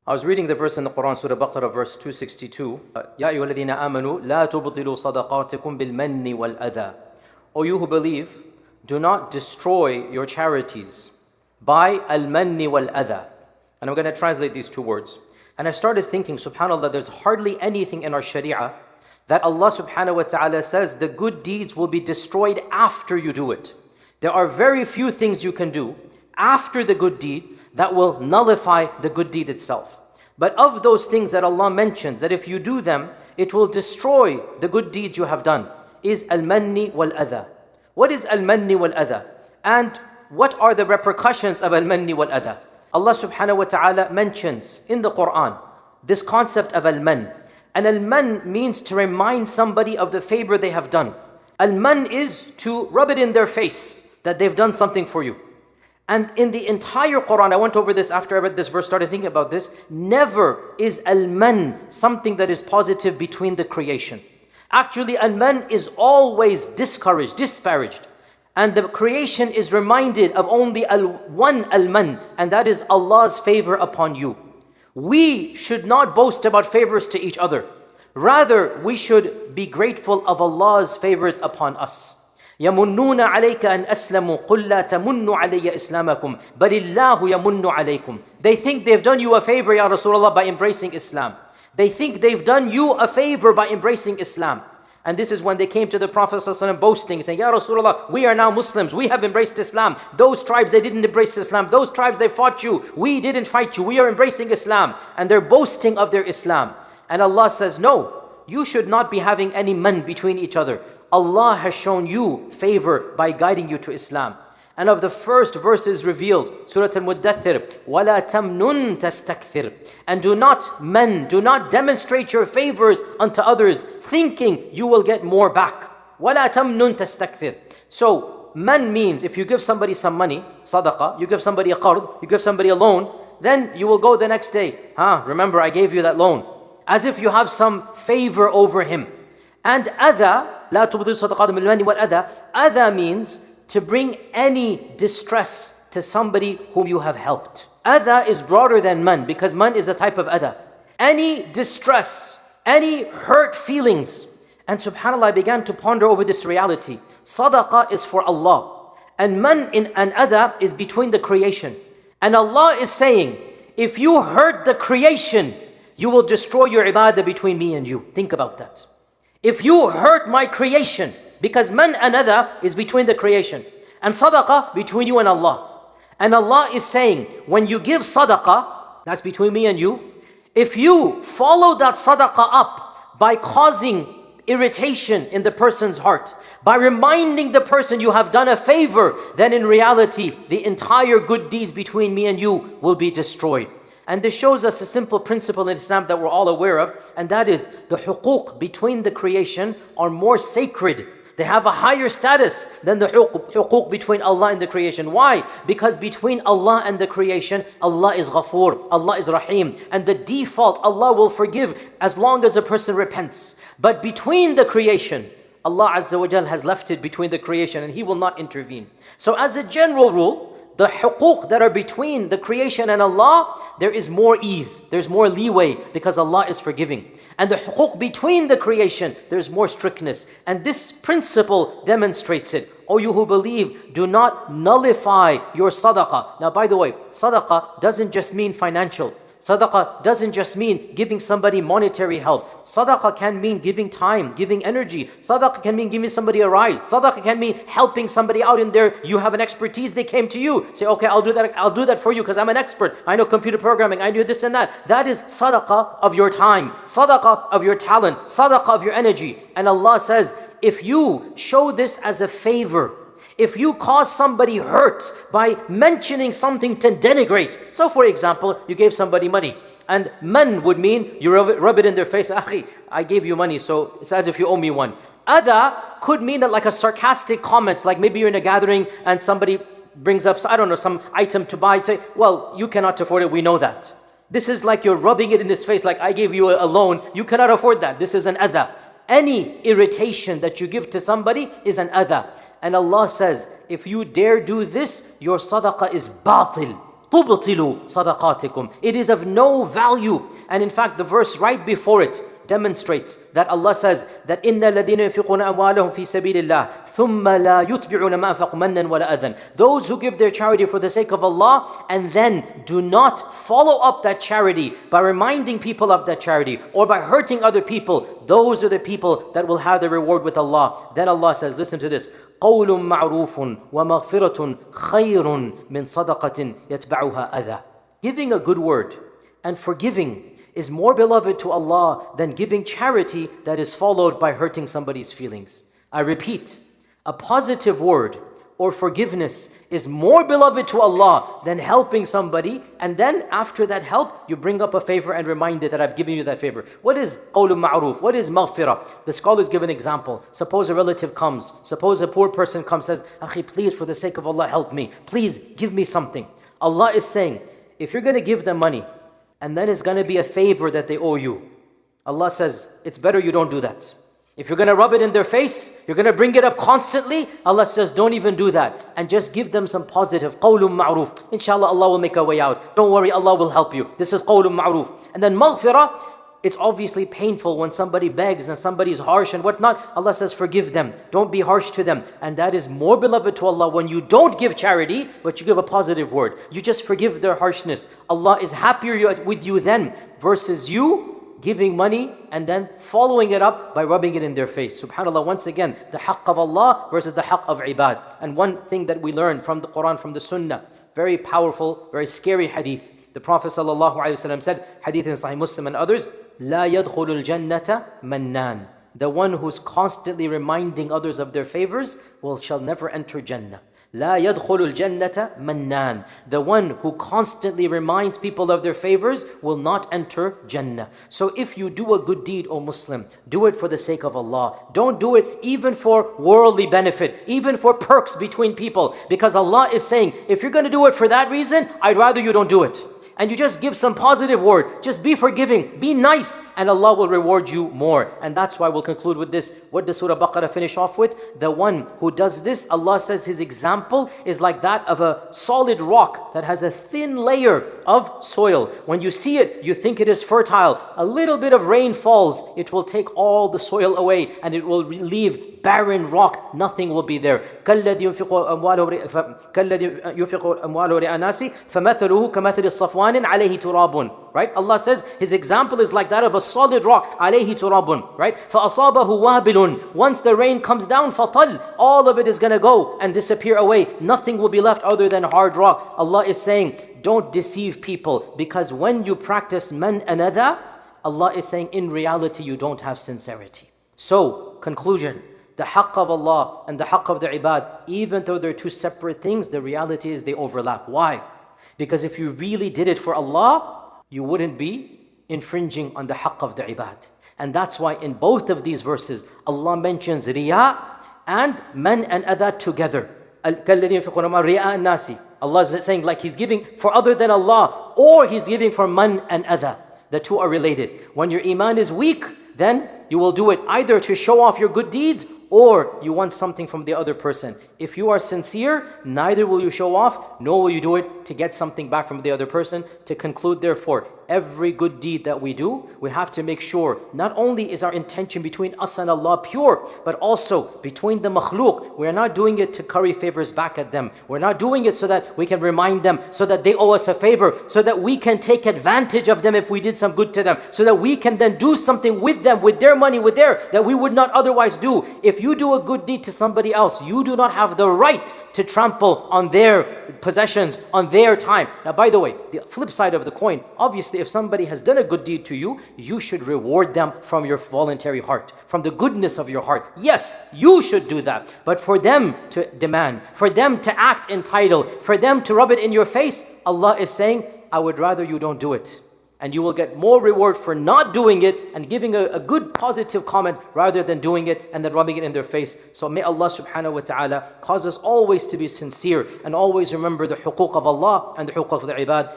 I was reading the verse in the Quran, Surah Baqarah, verse 262. Ya ayyuhalladhina amanu, la tubtilu sadaqatikum bil manni wal adha. O you who believe, do not destroy your charities by al-manni wal adha. And I'm going to translate these two words. And I started thinking, subhanAllah, there's hardly anything in our sharia that Allah subhanahu wa ta'ala says the good deeds will be destroyed after you do it. There are very few things you can do after the good deed that will nullify the good deed itself. But of those things that Allah mentions, that if you do them, it will destroy the good deeds you have done, is al-manni wal-adha. What is al-manni wal-adha? And what are the repercussions of al-manni wal-adha? Allah subhanahu wa ta'ala mentions in the Quran this concept of al-man. And al-man means to remind somebody of the favor they have done. Al-man is to rub it in their face that they've done something for you. And in the entire Quran, I went over this after I read this verse, started thinking about this, never is al-man something that is positive between the creation. Actually, al-man is always discouraged, disparaged. And the creation is reminded of only one al-man, and that is Allah's favor upon you. We should not boast about favors to each other. Rather, we should be grateful of Allah's favors upon us. يَمُنُّونَ عَلَيْكَ أَنْ أَسْلَمُوا قُلْ لَا تَمُنُّوا عَلَيَّ إِسْلَامَكُمْ بَلِ اللَّهُ يَمُنُّ عَلَيْكُمْ. They think they've done you a favor, Ya Rasulullah, by embracing Islam. They think they've done you a favor by embracing Islam. And this is when they came to the Prophet ﷺ boasting, saying, Ya Rasulullah, we are now Muslims, we have embraced Islam. Those tribes, they didn't embrace Islam. Those tribes, they fought you. We didn't fight you. We are embracing Islam. And they're boasting of their Islam. And Allah says, no, you should not be having any man between each other. Allah has shown you favor by guiding you to Islam. And of the first verses revealed, Surah Al-Muddathir, وَلَا تَمْنُن تَسْتَكْثِرْ. And do not demonstrate your favors unto others, thinking you will get more back. وَلَا تَمْنُن تَسْتَكْثِرْ. So, man means if you give somebody some money, sadaqah, you give somebody a qard, you give somebody a loan, then you will go the next day. Remember I gave you that loan. As if you have some favor over him. And adha, لَا تُبْطِلُ صَدَقَاتِكُم بِالْمَنِّ وَالْأَذَى. Adha means to bring any distress to somebody whom you have helped. Adha is broader than man, because man is a type of adha. Any distress, any hurt feelings. And subhanAllah, I began to ponder over this reality. Sadaqah is for Allah. And man and adha is between the creation. And Allah is saying, if you hurt the creation, you will destroy your ibadah between me and you. Think about that. If you hurt my creation, because man and adha is between the creation, and sadaqah between you and Allah. And Allah is saying, when you give sadaqah, that's between me and you, if you follow that sadaqah up by causing irritation in the person's heart, by reminding the person you have done a favor, then in reality, the entire good deeds between me and you will be destroyed. And this shows us a simple principle in Islam that we're all aware of, and that is the huquq between the creation are more sacred. They have a higher status than the huquq between Allah and the creation. Why? Because between Allah and the creation, Allah is Ghafoor, Allah is Rahim. And the default, Allah will forgive as long as a person repents. But between the creation, Allah Azza wa Jal has left it between the creation and He will not intervene. So as a general rule, the huquq that are between the creation and Allah, there is more ease, there's more leeway because Allah is forgiving. And the huquq between the creation, there's more strictness. And this principle demonstrates it. O you who believe, do not nullify your sadaqah. Now by the way, sadaqah doesn't just mean financial. Sadaqah doesn't just mean giving somebody monetary help. Sadaqah can mean giving time, giving energy. Sadaqah can mean giving somebody a ride. Sadaqah can mean helping somebody out in there. You have an expertise, they came to you. Say, okay, I'll do that for you because I'm an expert. I know computer programming, I know this and that. That is sadaqah of your time, sadaqah of your talent, sadaqah of your energy. And Allah says, if you show this as a favor, if you cause somebody hurt by mentioning something to denigrate. So for example, you gave somebody money. And man would mean you rub it in their face. Akhi, I gave you money, so it's as if you owe me one. Adha could mean that like a sarcastic comment, like maybe you're in a gathering and somebody brings up, I don't know, some item to buy. Say, well, you cannot afford it, we know that. This is like you're rubbing it in his face, like I gave you a loan, you cannot afford that. This is an adha. Any irritation that you give to somebody is an adha. And Allah says, if you dare do this, your sadaqah is batil. تُبْطِلُوا صَدَقَاتِكُمْ. It is of no value. And in fact, the verse right before it demonstrates that Allah says that إِنَّ الَّذِينَ يُنْفِقُونَ أَمْوَالَهُم فِي سَبِيلِ اللَّهِ ثُمَّ لَا يُتْبِعُونَ مَا أَنفَقُوا مَنًّا وَلَا أَذًى. Those who give their charity for the sake of Allah and then do not follow up that charity by reminding people of that charity or by hurting other people, those are the people that will have the reward with Allah. Then Allah says, listen to this, قَوْلٌ مَعْرُوفٌ وَمَغْفِرَةٌ خَيْرٌ مِّن صَدَقَةٍ يَتْبَعُهَا أَذًى. Giving a good word and forgiving is more beloved to Allah than giving charity that is followed by hurting somebody's feelings. I repeat, a positive word or forgiveness is more beloved to Allah than helping somebody, and then after that help, you bring up a favor and remind it that I've given you that favor. What is qawlun ma'roof? What is maghfirah? The scholars give an example. Suppose a relative comes, suppose a poor person comes, says, Akhi, please, for the sake of Allah, help me. Please give me something. Allah is saying, if you're going to give them money, and then it's going to be a favor that they owe you, Allah says, it's better you don't do that. If you're going to rub it in their face, you're going to bring it up constantly, Allah says, don't even do that. And just give them some positive, qawlun ma'roof. Inshallah, Allah will make a way out. Don't worry, Allah will help you. This is qawlun ma'roof. And then maghfirah, it's obviously painful when somebody begs and somebody's harsh and whatnot. Allah says, forgive them. Don't be harsh to them. And that is more beloved to Allah when you don't give charity, but you give a positive word. You just forgive their harshness. Allah is happier with you then versus you giving money and then following it up by rubbing it in their face. SubhanAllah, once again, the haqq of Allah versus the haqq of ibad. And one thing that we learn from the Quran, from the Sunnah, very powerful, very scary hadith. The Prophet ﷺ said, hadith in Sahih Muslim and others, لا يدخل الجنة منان. The one who's constantly reminding others of their favors shall never enter Jannah. لا يدخل الجنة منان. The one who constantly reminds people of their favors will not enter Jannah. So if you do a good deed, O Muslim, do it for the sake of Allah. Don't do it even for worldly benefit, even for perks between people. Because Allah is saying, if you're going to do it for that reason, I'd rather you don't do it. And you just give some positive word. Just be forgiving, be nice, and Allah will reward you more. And that's why we'll conclude with this. What does Surah Baqarah finish off with? The one who does this, Allah says his example is like that of a solid rock that has a thin layer of soil. When you see it, you think it is fertile. A little bit of rain falls, it will take all the soil away and it will leave barren rock, nothing will be there. كَالَّذِي يُنْفِقُ أَمْوَالُهُ رِئَاءَ النَّاسِ فَمَثَلُهُ كَمَثَلِ الصَّفْوَانٍ عَلَيْهِ تُرَابٌ. Right? Allah says his example is like that of a solid rock, عَلَيْهِ تُرَابٌ. Right? فَأَصَابَهُ وَابِلٌ. Once the rain comes down, فَطَلْ. All of it is going to go and disappear away. Nothing will be left other than hard rock. Allah is saying, don't deceive people, because when you practice man and adha, Allah is saying in reality you don't have sincerity. So, conclusion. The haqq of Allah and the haqq of the ibad, even though they're two separate things, the reality is they overlap. Why? Because if you really did it for Allah, you wouldn't be infringing on the haqq of the ibad. And that's why in both of these verses, Allah mentions riya and man and adha together. Allah is saying like He's giving for other than Allah, or He's giving for man and adha. The two are related. When your iman is weak, then you will do it either to show off your good deeds or you want something from the other person. If you are sincere, neither will you show off, nor will you do it to get something back from the other person. To conclude, therefore, every good deed that we do, we have to make sure not only is our intention between us and Allah pure, but also between the makhluk. We're not doing it to curry favors back at them. We're not doing it so that we can remind them, so that they owe us a favor, so that we can take advantage of them if we did some good to them, so that we can then do something with them, with their money, that we would not otherwise do. If you do a good deed to somebody else, you do not have the right to trample on their possessions, on their time. Now, by the way, the flip side of the coin, obviously, if somebody has done a good deed to you, you should reward them from your voluntary heart, from the goodness of your heart. Yes, you should do that. But for them to demand, for them to act entitled, for them to rub it in your face, Allah is saying, I would rather you don't do it. And you will get more reward for not doing it and giving a good positive comment rather than doing it and then rubbing it in their face. So may Allah subhanahu wa ta'ala cause us always to be sincere and always remember the huquq of Allah and the huquq of the ibad.